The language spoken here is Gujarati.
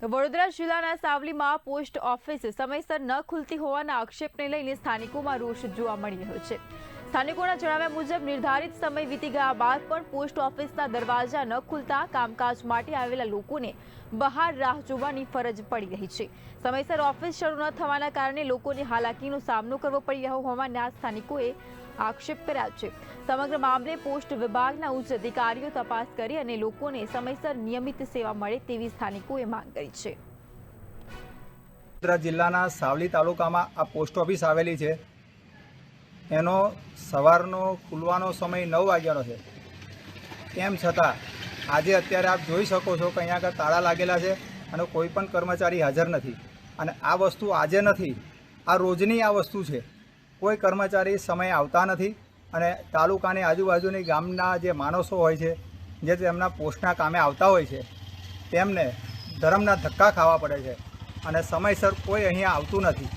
તો વડોદરા જિલ્લાના સાવલીમાં પોસ્ટ ઓફિસ સમયસર ન ખુલતી હોવાના આક્ષેપને લઈને સ્થાનિકોમાં રોષ જોવા મળી રહ્યો છે। સ્થાનિકોના જણાવ્યા મુજબ નિર્ધારિત સમય વીતી ગયા બાદ પણ પોસ્ટ ઓફિસના દરવાજા ન ખુલતા કામકાજ માટે આવેલા લોકોને બહાર રાહ જોવાની ફરજ પડી રહી છે। સમયસર ઓફિસ શરૂ ન થવાના કારણે લોકોને હાલાકીનો સામનો કરવો પડી રહ્યો હોવાના સ્થાનિકોએ આક્ષેપ કર્યા છે। સમગ્ર મામલે પોસ્ટ વિભાગના ઉચ્ચ અધિકારીઓ તપાસ કરી અને લોકોને સમયસર નિયમિત સેવા મળે તેવી સ્થાનિકોએ માંગ કરી છે। વડોદરા જિલ્લાના સાવલી તાલુકામાં આ પોસ્ટ ઓફિસ આવેલી છે। એનો સવારનો ખુલવાનો સમય 9 વાગ્યાનો છે। તેમ છતાં આજે અત્યારે આપ જોઈ શકો છો કે અહીંયા આગળ તાળા લાગેલા છે અને કોઈ પણ કર્મચારી હાજર નથી। અને આ વસ્તુ આજે નથી, આ રોજની આ વસ્તુ છે। કોઈ કર્મચારી સમયે આવતા નથી અને તાલુકાની આજુબાજુની ગામના જે માણસો હોય છે, જે તેમના પોસ્ટના કામે આવતા હોય છે, તેમને ધરમના ધક્કા ખાવા પડે છે અને સમયસર કોઈ અહીંયા આવતું નથી।